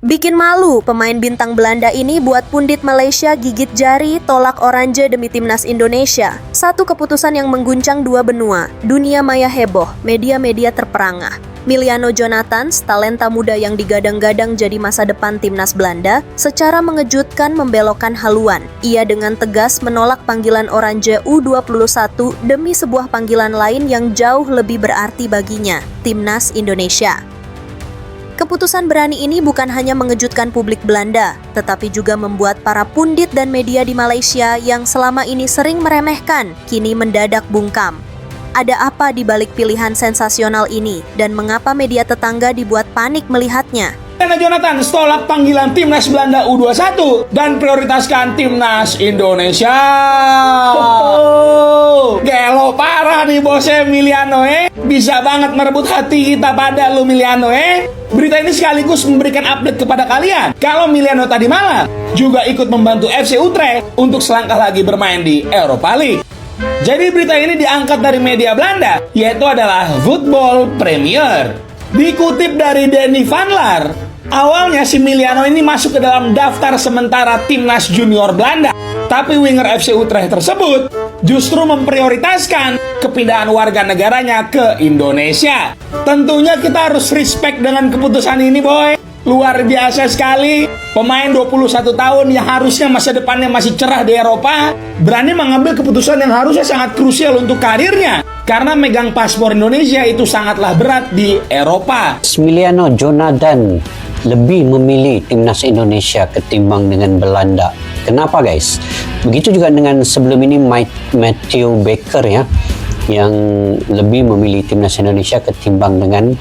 Bikin malu, pemain bintang Belanda ini buat pundit Malaysia gigit jari tolak Oranje demi timnas Indonesia. Satu keputusan yang mengguncang dua benua, dunia maya heboh, media-media terperangah. Miliano Jonathans, talenta muda yang digadang-gadang jadi masa depan timnas Belanda, secara mengejutkan membelokkan haluan. Ia dengan tegas menolak panggilan Oranje U21 demi sebuah panggilan lain yang jauh lebih berarti baginya, timnas Indonesia. Keputusan berani ini bukan hanya mengejutkan publik Belanda, tetapi juga membuat para pundit dan media di Malaysia yang selama ini sering meremehkan, kini mendadak bungkam. Ada apa di balik pilihan sensasional ini, dan mengapa media tetangga dibuat panik melihatnya? Miliano Jonathans tolak panggilan timnas Belanda U21 dan prioritaskan timnas Indonesia. Gelo parah nih bosnya Miliano Bisa banget merebut hati kita pada lu Miliano Berita ini sekaligus memberikan update kepada kalian kalau Miliano tadi malam juga ikut membantu FC Utrecht untuk selangkah lagi bermain di Europa League. Jadi berita ini diangkat dari media Belanda, yaitu adalah Voetbal Premier. Dikutip dari Danny van Laar, awalnya si Miliano ini masuk ke dalam daftar sementara timnas junior Belanda. Tapi winger FC Utrecht tersebut justru memprioritaskan kepindahan warga negaranya ke Indonesia. Tentunya kita harus respect dengan keputusan ini, boy. Luar biasa sekali. Pemain 21 tahun yang harusnya masa depannya masih cerah di Eropa berani mengambil keputusan yang harusnya sangat krusial untuk karirnya, karena megang paspor Indonesia itu sangatlah berat di Eropa. Miliano Jonathans lebih memilih timnas Indonesia ketimbang dengan Belanda. Kenapa guys? Begitu juga dengan sebelum ini Matthew Baker ya, yang lebih memilih timnas Indonesia ketimbang dengan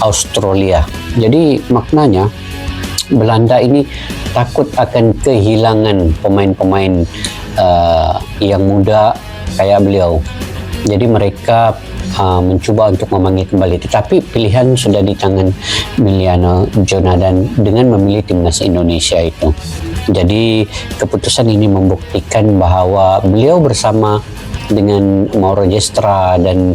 Australia. Jadi maknanya Belanda ini takut akan kehilangan pemain-pemain yang muda kayak beliau. Jadi mereka mencoba untuk memanggil kembali. Tetapi pilihan sudah di tangan Miliano Jonathans dengan memilih timnas Indonesia itu. Jadi keputusan ini membuktikan bahwa beliau bersama dengan Mauro Gestra dan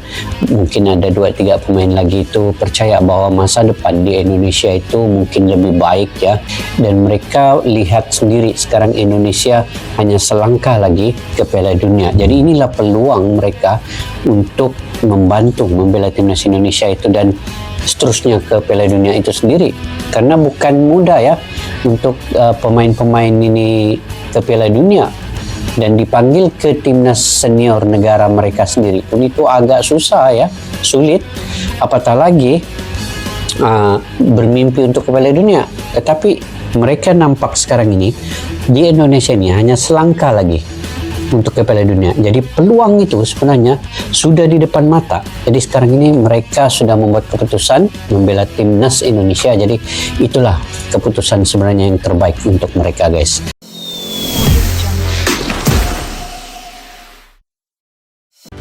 mungkin ada 2-3 pemain lagi itu percaya bahwa masa depan di Indonesia itu mungkin lebih baik ya, dan mereka lihat sendiri sekarang Indonesia hanya selangkah lagi ke Piala Dunia. Jadi inilah peluang mereka untuk membantu membela timnas Indonesia itu dan seterusnya ke Piala Dunia itu sendiri, karena bukan mudah ya untuk pemain-pemain ini ke Piala Dunia dan dipanggil ke timnas senior negara mereka sendiri pun itu agak susah ya, sulit, apatah lagi bermimpi untuk ke Piala Dunia. Tetapi mereka nampak sekarang ini di Indonesia ini hanya selangkah lagi untuk ke Piala Dunia. Jadi peluang itu sebenarnya sudah di depan mata. Jadi sekarang ini mereka sudah membuat keputusan membela timnas Indonesia. Jadi itulah keputusan sebenarnya yang terbaik untuk mereka guys.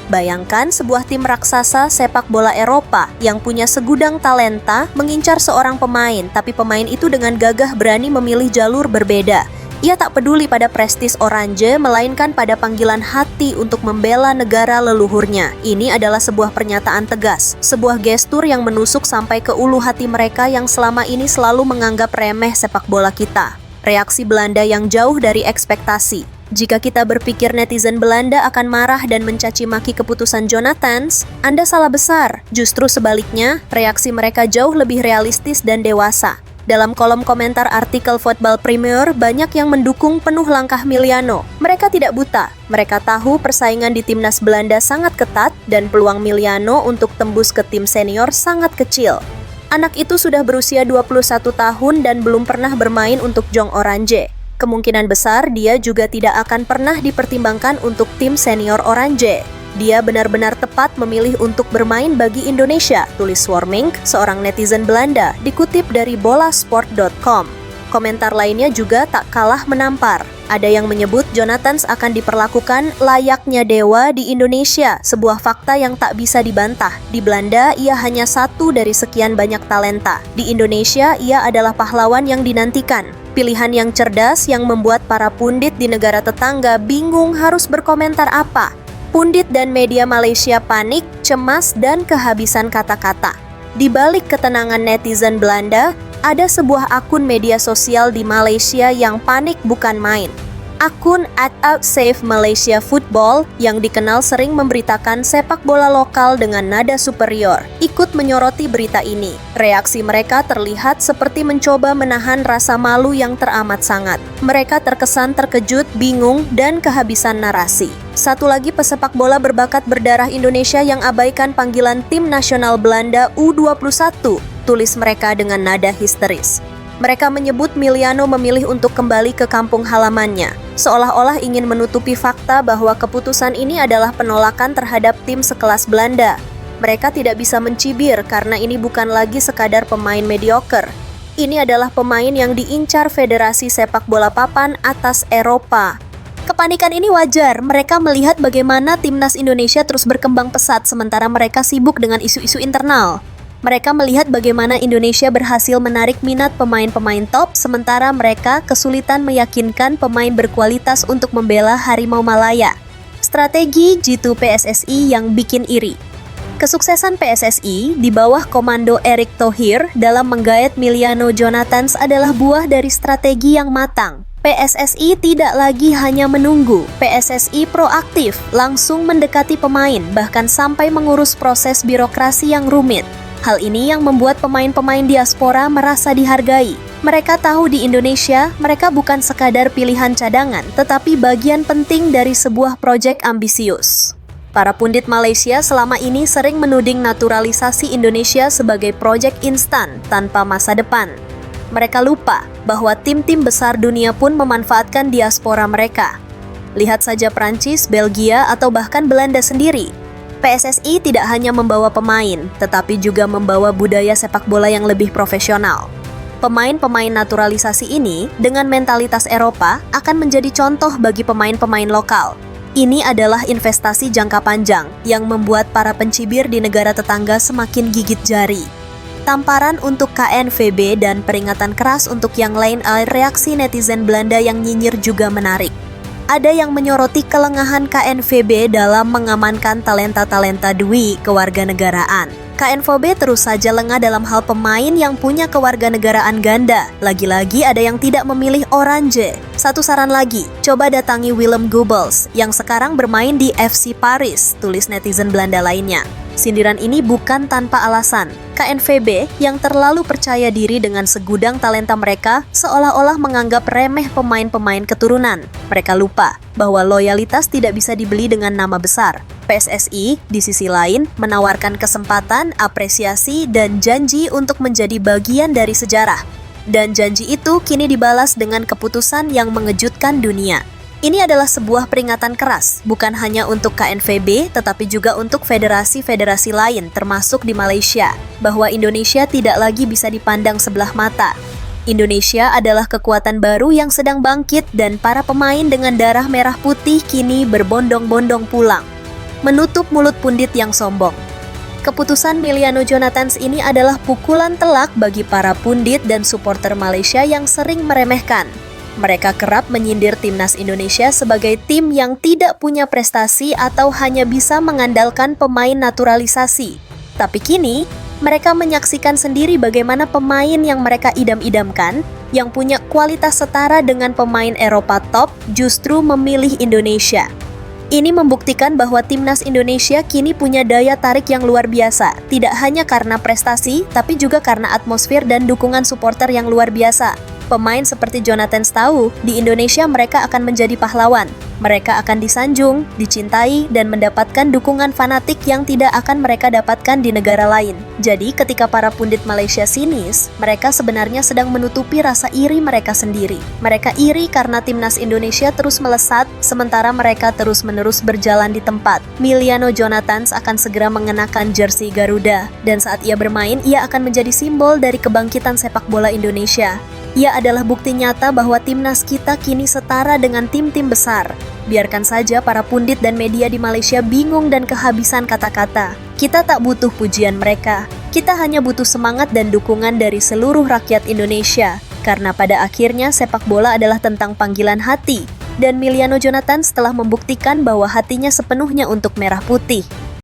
Bayangkan sebuah tim raksasa sepak bola Eropa yang punya segudang talenta mengincar seorang pemain, tapi pemain itu dengan gagah berani memilih jalur berbeda. Ia tak peduli pada prestis Oranje, melainkan pada panggilan hati untuk membela negara leluhurnya. Ini adalah sebuah pernyataan tegas, sebuah gestur yang menusuk sampai ke ulu hati mereka yang selama ini selalu menganggap remeh sepak bola kita. Reaksi Belanda yang jauh dari ekspektasi. Jika kita berpikir netizen Belanda akan marah dan mencaci maki keputusan Jonathans, Anda salah besar. Justru sebaliknya, reaksi mereka jauh lebih realistis dan dewasa. Dalam kolom komentar artikel Voetbal Premier, banyak yang mendukung penuh langkah Miliano. Mereka tidak buta. Mereka tahu persaingan di timnas Belanda sangat ketat dan peluang Miliano untuk tembus ke tim senior sangat kecil. Anak itu sudah berusia 21 tahun dan belum pernah bermain untuk Jong Oranje. Kemungkinan besar dia juga tidak akan pernah dipertimbangkan untuk tim senior Oranje. Dia benar-benar tepat memilih untuk bermain bagi Indonesia, tulis Swarming, seorang netizen Belanda, dikutip dari bolasport.com. Komentar lainnya juga tak kalah menampar. Ada yang menyebut Jonathans akan diperlakukan layaknya dewa di Indonesia, sebuah fakta yang tak bisa dibantah. Di Belanda, ia hanya satu dari sekian banyak talenta. Di Indonesia, ia adalah pahlawan yang dinantikan. Pilihan yang cerdas yang membuat para pundit di negara tetangga bingung harus berkomentar apa. Pundit dan media Malaysia panik, cemas, dan kehabisan kata-kata. Di balik ketenangan netizen Belanda, Ada sebuah akun media sosial di Malaysia yang panik bukan main. Akun @OutSaveMalaysiaFootball yang dikenal sering memberitakan sepak bola lokal dengan nada superior ikut menyoroti berita ini. Reaksi mereka terlihat seperti mencoba menahan rasa malu yang teramat sangat. Mereka terkesan terkejut, bingung, dan kehabisan narasi. Satu lagi pesepak bola berbakat berdarah Indonesia yang abaikan panggilan tim nasional Belanda U21, tulis mereka dengan nada histeris. Mereka menyebut Miliano memilih untuk kembali ke kampung halamannya, seolah-olah ingin menutupi fakta bahwa keputusan ini adalah penolakan terhadap tim sekelas Belanda. Mereka tidak bisa mencibir karena ini bukan lagi sekadar pemain mediocre. Ini adalah pemain yang diincar Federasi Sepak Bola Papan atas Eropa. Kepanikan ini wajar, mereka melihat bagaimana timnas Indonesia terus berkembang pesat sementara mereka sibuk dengan isu-isu internal. Mereka melihat bagaimana Indonesia berhasil menarik minat pemain-pemain top, sementara mereka kesulitan meyakinkan pemain berkualitas untuk membela Harimau Malaya. Strategi Jitu PSSI yang bikin iri. Kesuksesan PSSI di bawah komando Erick Thohir dalam menggait Miliano Jonathans adalah buah dari strategi yang matang. PSSI tidak lagi hanya menunggu, PSSI proaktif, langsung mendekati pemain, bahkan sampai mengurus proses birokrasi yang rumit. Hal ini yang membuat pemain-pemain diaspora merasa dihargai. Mereka tahu di Indonesia, mereka bukan sekadar pilihan cadangan, tetapi bagian penting dari sebuah proyek ambisius. Para pundit Malaysia selama ini sering menuding naturalisasi Indonesia sebagai proyek instan tanpa masa depan. Mereka lupa bahwa tim-tim besar dunia pun memanfaatkan diaspora mereka. Lihat saja Prancis, Belgia, atau bahkan Belanda sendiri. PSSI tidak hanya membawa pemain, tetapi juga membawa budaya sepak bola yang lebih profesional. Pemain-pemain naturalisasi ini, dengan mentalitas Eropa, akan menjadi contoh bagi pemain-pemain lokal. Ini adalah investasi jangka panjang yang membuat para pencibir di negara tetangga semakin gigit jari. Tamparan untuk KNVB dan peringatan keras untuk yang lain, reaksi netizen Belanda yang nyinyir juga menarik. Ada yang menyoroti kelengahan KNVB dalam mengamankan talenta-talenta Dwi kewarganegaraan. KNVB terus saja lengah dalam hal pemain yang punya kewarganegaraan ganda. Lagi-lagi ada yang tidak memilih Orange. Satu saran lagi, coba datangi Willem Goebels yang sekarang bermain di FC Paris, tulis netizen Belanda lainnya. Sindiran ini bukan tanpa alasan. KNVB yang terlalu percaya diri dengan segudang talenta mereka seolah-olah menganggap remeh pemain-pemain keturunan. Mereka lupa bahwa loyalitas tidak bisa dibeli dengan nama besar. PSSI di sisi lain menawarkan kesempatan, apresiasi, dan janji untuk menjadi bagian dari sejarah. Dan janji itu kini dibalas dengan keputusan yang mengejutkan dunia. Ini adalah sebuah peringatan keras, bukan hanya untuk KNVB, tetapi juga untuk federasi-federasi lain, termasuk di Malaysia, bahwa Indonesia tidak lagi bisa dipandang sebelah mata. Indonesia adalah kekuatan baru yang sedang bangkit dan para pemain dengan darah merah putih kini berbondong-bondong pulang. Menutup mulut pundit yang sombong. Keputusan Miliano Jonathans ini adalah pukulan telak bagi para pundit dan supporter Malaysia yang sering meremehkan. Mereka kerap menyindir timnas Indonesia sebagai tim yang tidak punya prestasi atau hanya bisa mengandalkan pemain naturalisasi. Tapi kini, mereka menyaksikan sendiri bagaimana pemain yang mereka idam-idamkan, yang punya kualitas setara dengan pemain Eropa top, justru memilih Indonesia. Ini membuktikan bahwa timnas Indonesia kini punya daya tarik yang luar biasa, tidak hanya karena prestasi, tapi juga karena atmosfer dan dukungan supporter yang luar biasa. Pemain seperti Jonathans tahu, di Indonesia mereka akan menjadi pahlawan. Mereka akan disanjung, dicintai, dan mendapatkan dukungan fanatik yang tidak akan mereka dapatkan di negara lain. Jadi, ketika para pundit Malaysia sinis, mereka sebenarnya sedang menutupi rasa iri mereka sendiri. Mereka iri karena timnas Indonesia terus melesat, sementara mereka terus-menerus berjalan di tempat. Miliano Jonathans akan segera mengenakan jersey Garuda, dan saat ia bermain, ia akan menjadi simbol dari kebangkitan sepak bola Indonesia. Ia adalah bukti nyata bahwa timnas kita kini setara dengan tim-tim besar. Biarkan saja para pundit dan media di Malaysia bingung dan kehabisan kata-kata. Kita tak butuh pujian mereka. Kita hanya butuh semangat dan dukungan dari seluruh rakyat Indonesia. Karena pada akhirnya sepak bola adalah tentang panggilan hati. Dan Miliano Jonathans telah membuktikan bahwa hatinya sepenuhnya untuk merah putih.